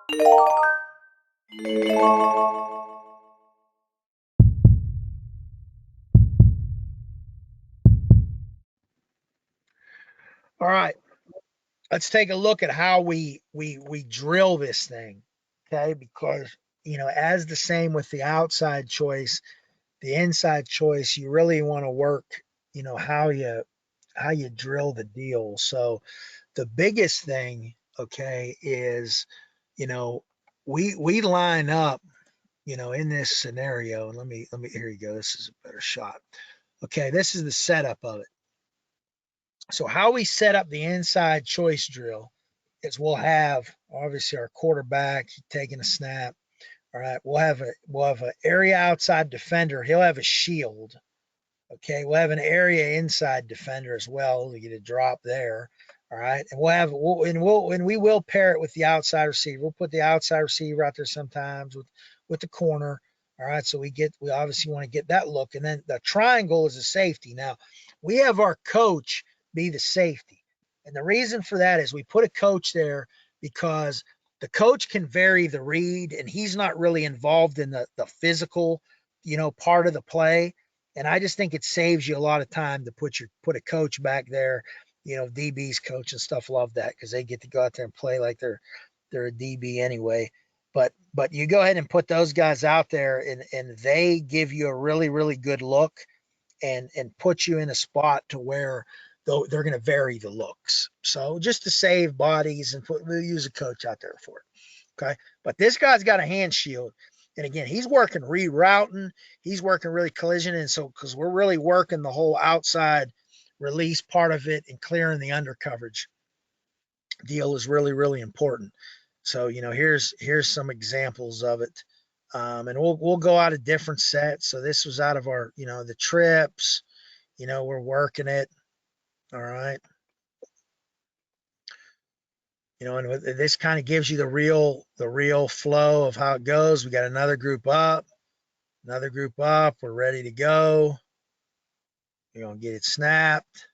All right, let's take a look at how we drill this thing, okay? Because as the same with the outside choice, the inside choice, you really want to work, how you drill the deal. So the biggest thing, okay, is you know we line up, in this scenario, and let me here you go. This is a better shot. Okay, this is the setup of it. So how we set up the inside choice drill is we'll have obviously our quarterback taking a snap. All right, we'll have an area outside defender. He'll have a shield. Okay, we'll have an area inside defender as well to get a drop there. All right, and we will pair it with the outside receiver. We'll put the outside receiver out there sometimes with the corner. All right, so we obviously want to get that look, and then the triangle is a safety. Now we have our coach be the safety, and the reason for that is we put a coach there because the coach can vary the read, and he's not really involved in the physical, part of the play. And I just think it saves you a lot of time to put a coach back there. DB's coach and stuff love that because they get to go out there and play like they're a DB anyway. But you go ahead and put those guys out there, and they give you a really really good look, and put you in a spot to where they're going to vary the looks. So just to save bodies, and we'll use a coach out there for it. Okay. But this guy's got a hand shield. And again, he's working rerouting. He's working really collision. And so, because we're really working the whole outside release part of it, and clearing the under coverage deal is really, really important. So, here's some examples of it. And we'll go out of different sets. So this was out of our, the trips, we're working it. All right. And this kind of gives you the real flow of how it goes. We got another group up. We're ready to go. We're going to get it snapped.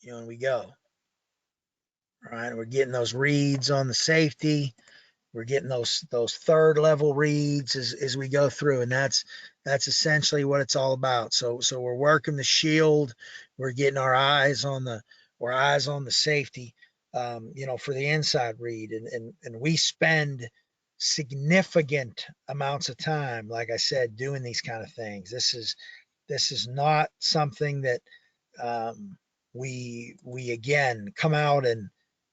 And we go. All right. We're getting those reads on the safety. We're getting those third level reads as we go through. And that's essentially what it's all about. So we're working the shield. We're getting our eyes on the safety, for the inside read. And we spend significant amounts of time, like I said, doing these kind of things. This is not something that we again come out and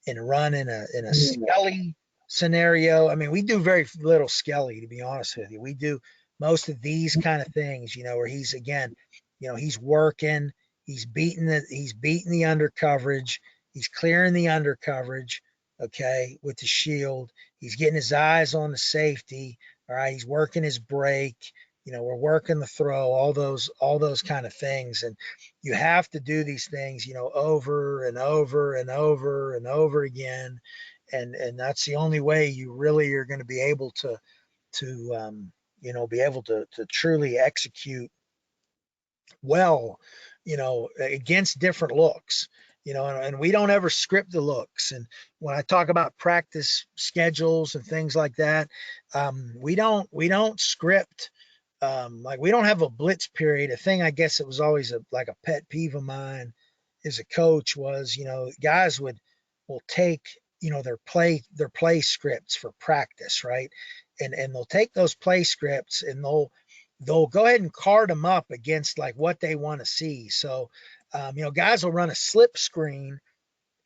run in a Skelly scenario. I mean, we do very little Skelly, to be honest with you. We do most of these kind of things, where he's again, he's working, he's beating the under coverage, he's clearing the under coverage, okay, with the shield. He's getting his eyes on the safety. All right, he's working his break. We're working the throw, all those kind of things. And you have to do these things, over and over and over and over again. And that's the only way you really are going to be able to truly execute well, against different looks. And we don't ever script the looks. And when I talk about practice schedules and things like that, we don't script. Like, we don't have a blitz period. A thing, I guess it was always like a pet peeve of mine as a coach was, guys will take, their play scripts for practice, right? And they'll take those play scripts, and they'll go ahead and card them up against like what they want to see. So, guys will run a slip screen,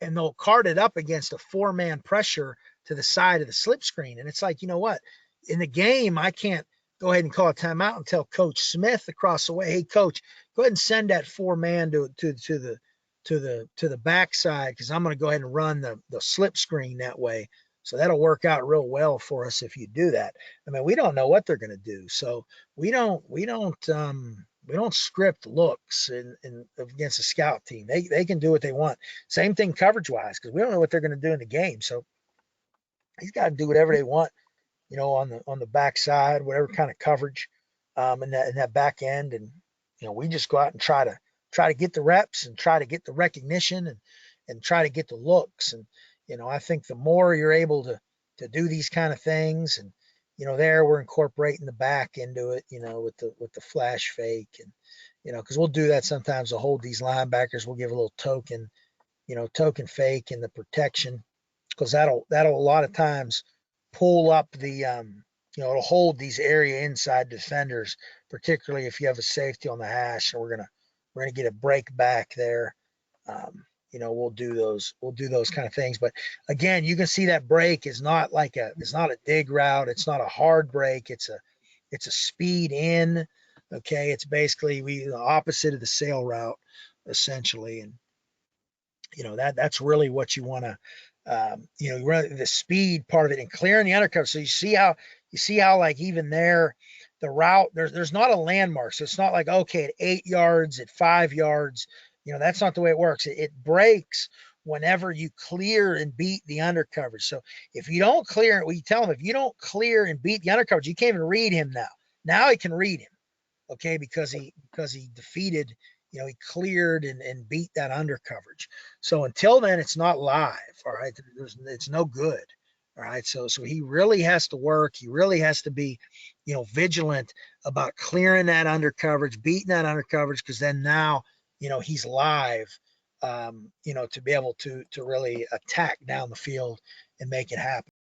and they'll card it up against a 4-man pressure to the side of the slip screen. And it's like, you know what? In the game, I can't go ahead and call a timeout and tell Coach Smith across the way, hey, Coach, go ahead and send that 4-man to the backside, because I'm going to go ahead and run the slip screen that way. So that'll work out real well for us if you do that. I mean, we don't know what they're going to do, so we don't script looks in against a scout team. They can do what they want. Same thing coverage wise, because we don't know what they're going to do in the game. So he's got to do whatever they want, on the backside, whatever kind of coverage, in that back end. And we just go out and try to get the reps and try to get the recognition, and try to get the looks. And, I think the more you're able to do these kind of things, and, there we're incorporating the back into it, with the flash fake, and, because we'll do that sometimes to hold these linebackers. We'll give a little token fake in the protection, because that'll a lot of times pull up the it'll hold these area inside defenders, particularly if you have a safety on the hash, and we're gonna get a break back there. We'll do those kind of things. But again, you can see that break is not it's not a dig route, it's not a hard break, it's a speed in. Okay, it's basically the opposite of the sail route, essentially. And that's really what you want to run the speed part of it and clearing the undercover. So you see how like even there the route there's not a landmark. So it's not like, okay, at 8 yards, at 5 yards, that's not the way it works. It breaks whenever you clear and beat the undercoverage. So if you don't clear it, we tell him, if you don't clear and beat the undercoverage, you can't even read him now he can read him. Okay, because he defeated, he cleared and beat that under coverage. So until then, it's not live. All right, it's no good. All right, so he really has to work. He really has to be, vigilant about clearing that under coverage, beating that under coverage, because then now, he's live. To be able to really attack down the field and make it happen.